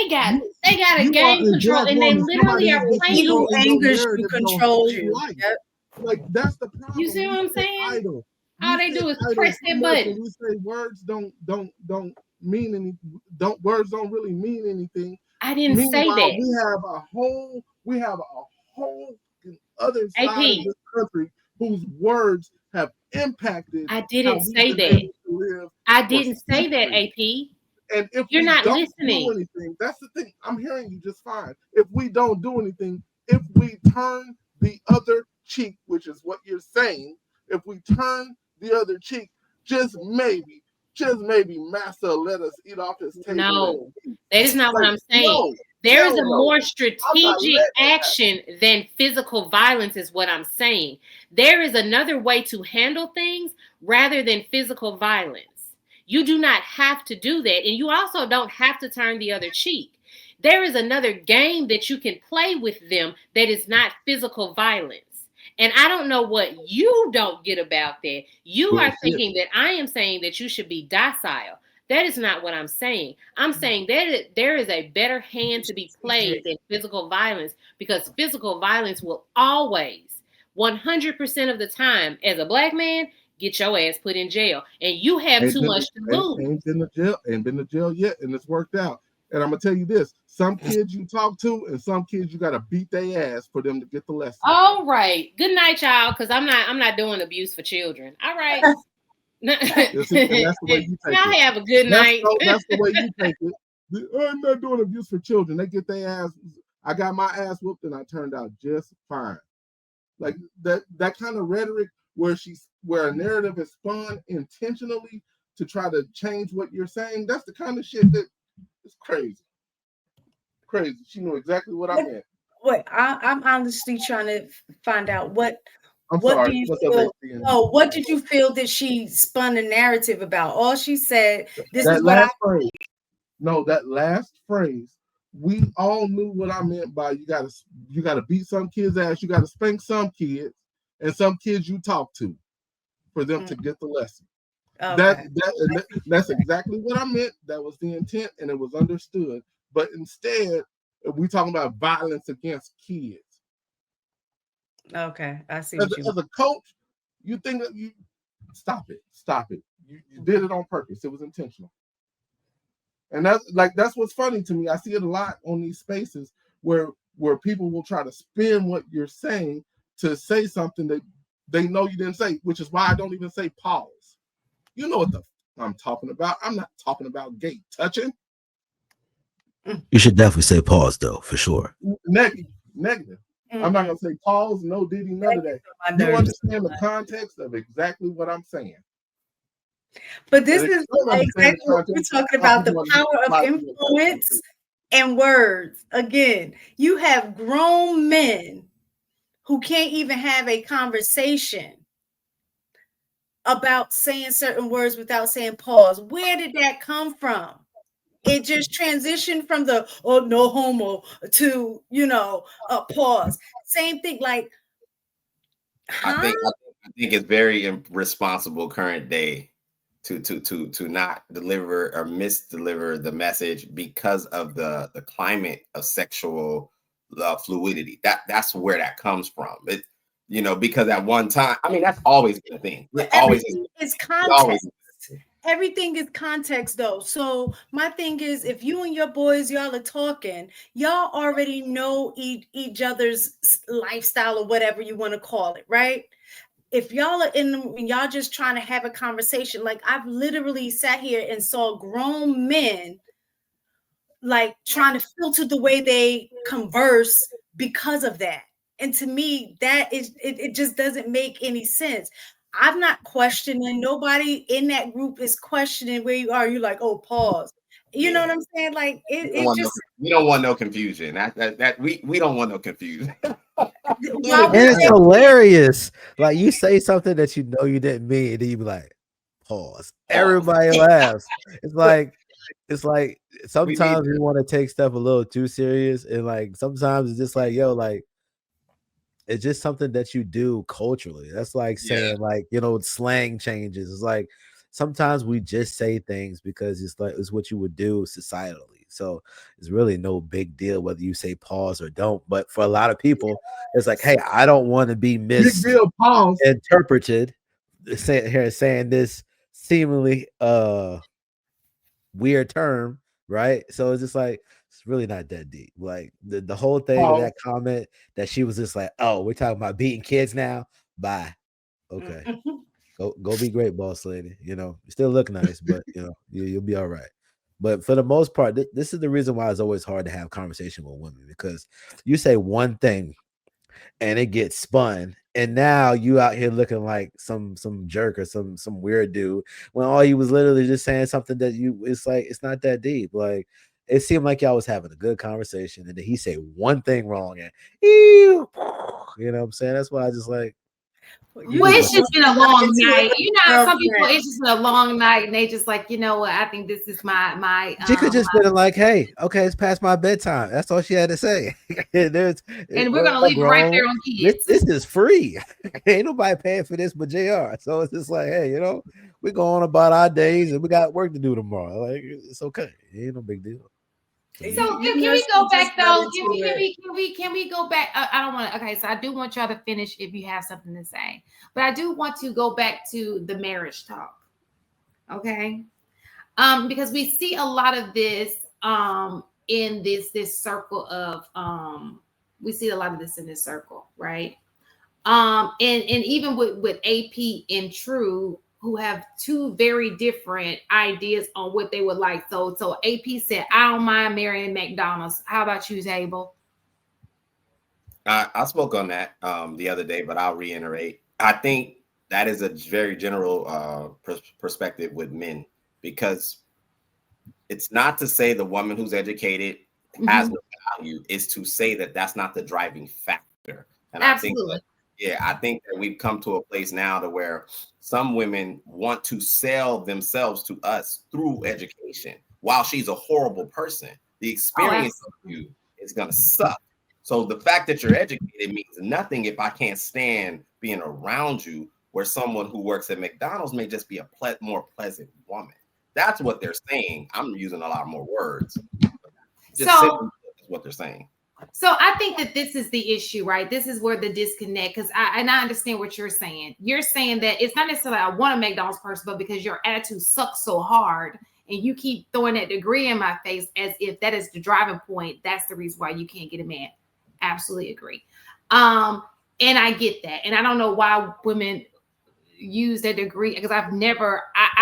they got a game control, and they literally are playing. Evil angers you, controls you. Yep. Like that's the problem. You see what I'm saying? Idle. All they do is press that button. We say words don't mean any. Words don't really mean anything. I didn't say that. We have a whole other side of this country whose words have impacted. I didn't say that. I didn't say that, AP. And if you're not listening, do anything, that's the thing. I'm hearing you just fine. If we don't do anything, if we turn the other cheek, which is what you're saying, if we turn the other cheek, just maybe Master let us eat off his table. No, that is not what I'm saying. No, there is a more strategic action than physical violence, is what I'm saying. There is another way to handle things rather than physical violence. You do not have to do that. And you also don't have to turn the other cheek. There is another game that you can play with them that is not physical violence. And I don't know what you don't get about that. You are thinking that I am saying that you should be docile. That is not what I'm saying. I'm saying that there is a better hand to be played than physical violence, because physical violence will always, 100% of the time, as a black man, get your ass put in jail, and you have too much to lose. Ain't been to jail yet, and it's worked out. And I'm gonna tell you this: some kids you talk to, and some kids you gotta beat their ass for them to get the lesson. All right, good night, y'all. Because I'm not doing abuse for children. All right. That's the way you take y'all have a good night. That's the way you take it. I'm not doing abuse for children. They get their ass. I got my ass whooped, and I turned out just fine. Like that kind of rhetoric where a narrative is spun intentionally to try to change what you're saying, that's the kind of shit that is crazy. Crazy. She knew exactly what I meant. Wait, I'm honestly trying to find out what sorry. Do you feel? Oh, what did you feel that she spun a narrative about? All she said, this is what phrase. No, that last phrase. We all knew what I meant by you gotta beat some kids' ass, you gotta spank some kids, and some kids you talk to for them to get the lesson. Okay. That's exactly what I meant. That was the intent, and it was understood. But instead, we talking about violence against kids. Okay, I see. As a coach, you think that you stop it. You did it on purpose. It was intentional. And that's what's funny to me. I see it a lot on these spaces where people will try to spin what you're saying to say something that they know you didn't say, which is why I don't even say pause. You know what I'm talking about. I'm not talking about gay touching. You should definitely say pause, though, for sure. Negative. I'm not going to say pause, no diddy, none of that. You understand the context of exactly what I'm saying. But this is exactly what we're talking about, the power of influence and words. Again, you have grown men who can't even have a conversation about saying certain words without saying pause. Where did that come from? It just transitioned from the no homo to a pause. Same thing. Like, I think it's very irresponsible current day to not deliver or misdeliver the message because of the climate of sexual fluidity. That's where that comes from. It, because at one time, I mean, that's always been a thing. It's context. Everything is context, though. So my thing is, if you and your boys, y'all are talking, y'all already know each other's lifestyle or whatever you want to call it, right? If y'all are y'all just trying to have a conversation, like I've literally sat here and saw grown men like trying to filter the way they converse because of that. And to me, that is, it just doesn't make any sense. I'm not questioning. Nobody in that group is questioning where you are. You're like, oh, pause. You know what I'm saying? Like we don't want no confusion. We don't want no confusion. And it's hilarious. Like you say something that you know you didn't mean, and then you be like, pause. Everybody laughs. It's like sometimes we want to take stuff a little too serious, and like sometimes it's just like, yo, like it's just something that you do culturally. That's like saying like, slang changes. It's like sometimes we just say things because it's what you would do societally. So it's really no big deal whether you say pause or don't. But for a lot of people, it's like, hey, I don't want to be misinterpreted saying this seemingly weird term, right? So it's just like, it's really not that deep. Like the whole thing of that comment that she was just like, oh, we're talking about beating kids now. Bye. Okay. Go be great, boss lady. You know, you still look nice, but you know, you'll be all right. But for the most part, this is the reason why it's always hard to have conversation with women, because you say one thing and it gets spun, and now you out here looking like some jerk or some weird dude, when all you was literally just saying something that it's like, it's not that deep. Like, it seemed like y'all was having a good conversation, and then he say one thing wrong, and you know what I'm saying? That's why I just like, well, it's just been a long night. You know, some people, it's just been a long night, and they just like, you know what? I think this is my. She could just been like, "Hey, okay, it's past my bedtime." That's all she had to say. And we're gonna leave it right there on kids. This is free. Ain't nobody paying for this but JR. So it's just like, hey, you know, we go on about our days, and we got work to do tomorrow. Like, it's okay. It ain't no big deal. So can we go back though? Can we go back? I don't want to. Okay, so I do want y'all to finish if you have something to say, but I do want to go back to the marriage talk. Okay, because we see a lot of this in this circle of we see a lot of this in this circle, right? And even with AP and True, who have two very different ideas on what they would like. So AP said, I don't mind marrying McDonald's. How about you, Table? I spoke on that the other day, but I'll reiterate. I think that is a very general perspective with men, because it's not to say the woman who's educated has no value. It's to say that that's not the driving factor. And absolutely. I think that we've come to a place now to where some women want to sell themselves to us through education. While she's a horrible person, the experience of you is going to suck. So the fact that you're educated means nothing if I can't stand being around you, where someone who works at McDonald's may just be a more pleasant woman. That's what they're saying. I'm using a lot more words. Just what they're saying. So I think that this is the issue, right? This is where the disconnect, because I understand what you're saying. You're saying that it's not necessarily I want a McDonald's person, but because your attitude sucks so hard and you keep throwing that degree in my face as if that is the driving point, that's the reason why you can't get a man. Absolutely agree. And I get that. And I don't know why women use that degree, because I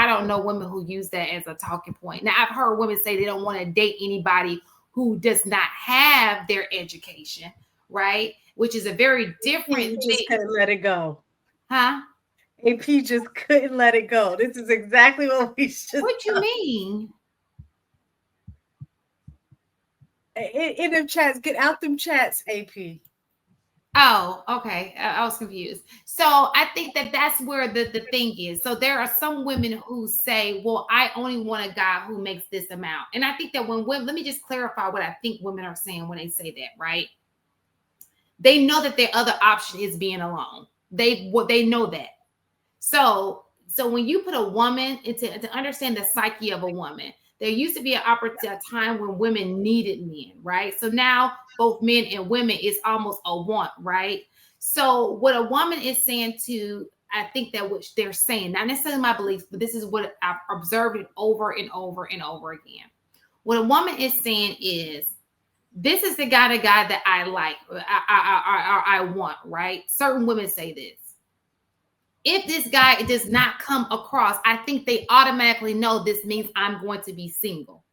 don't know women who use that as a talking point. Now, I've heard women say they don't want to date anybody who does not have their education, right? Which is a very different thing. Just couldn't let it go. Huh? AP just couldn't let it go. This is exactly what we should. What you mean? In them chats, get out them chats, AP. Oh, okay. I was confused. So I think that that's where the thing is. So there are some women who say, well, I only want a guy who makes this amount. And I think that when women, let me just clarify what I think women are saying when they say that, right? They know that their other option is being alone. They know that. So when you put a woman to understand the psyche of a woman, there used to be a time when women needed men, right? So now both men and women is almost a want, right? So what a woman is saying to, I think that what they're saying, not necessarily my beliefs, but this is what I've observed it over and over and over again. What a woman is saying is, this is the guy that I like, I want, right? Certain women say this. If this guy does not come across, I think they automatically know this means I'm going to be single.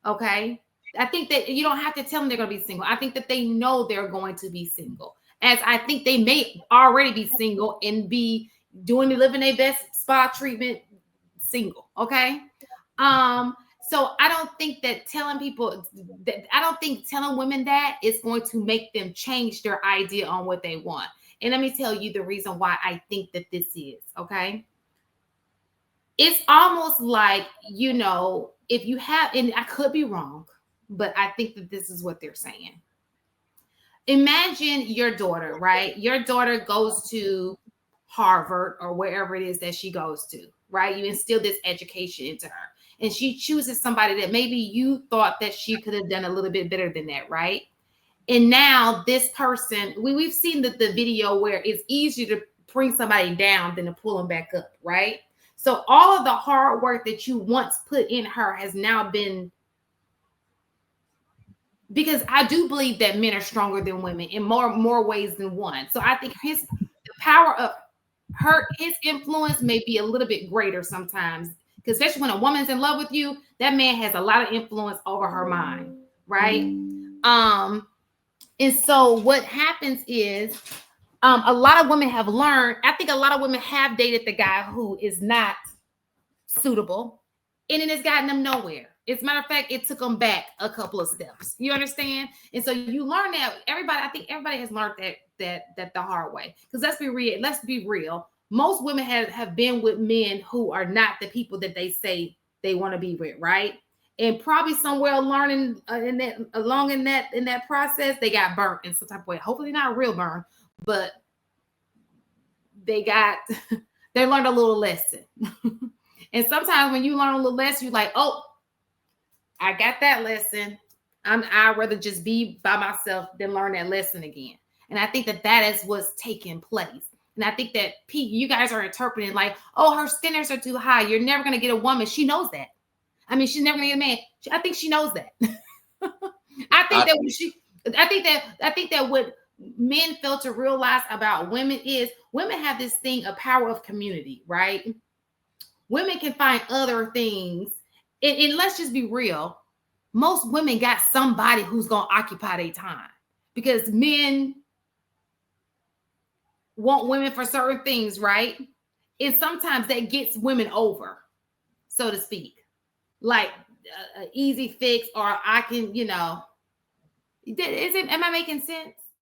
Okay? I think that you don't have to tell them they're going to be single. I think that they know they're going to be single. As I think they may already be single and be living their best spa treatment single. Okay? So I don't think that telling women that is going to make them change their idea on what they want. And let me tell you the reason why I think that this is, okay? It's almost like, you know, if you have, and I could be wrong, but I think that this is what they're saying. Imagine your daughter, right? Your daughter goes to Harvard or wherever it is that she goes to, right? You instill this education into her. and she chooses somebody that maybe you thought that she could have done a little bit better than that, right? And now this person, we've seen the video where it's easier to bring somebody down than to pull them back up, right? So all of the hard work that you once put in her has now been, because I do believe that men are stronger than women in more ways than one. So I think the power of his influence may be a little bit greater sometimes, because especially when a woman's in love with you, that man has a lot of influence over her mind, right? And so what happens is a lot of women have learned, I think a lot of women have dated the guy who is not suitable, and it has gotten them nowhere. As a matter of fact, it took them back a couple of steps. You understand? And so you learn that I think everybody has learned that the hard way. Because let's be real. Most women have been with men who are not the people that they say they want to be with, right? And probably somewhere learning in that process, they got burnt in some type of way. Hopefully not a real burn, but they learned a little lesson. And sometimes when you learn a little lesson, you're like, oh, I got that lesson. I'd rather just be by myself than learn that lesson again. And I think that is what's taking place. And I think that Pete, you guys are interpreting like, oh, her standards are too high. You're never going to get a woman. She knows that. I mean, she's never going to get a man. I think she knows that. I think that what men fail to realize about women is women have this thing, a power of community, right? Women can find other things. And let's just be real. Most women got somebody who's going to occupy their time, because men want women for certain things, right? And sometimes that gets women over, so to speak. Like an easy fix, or I can, am I making sense?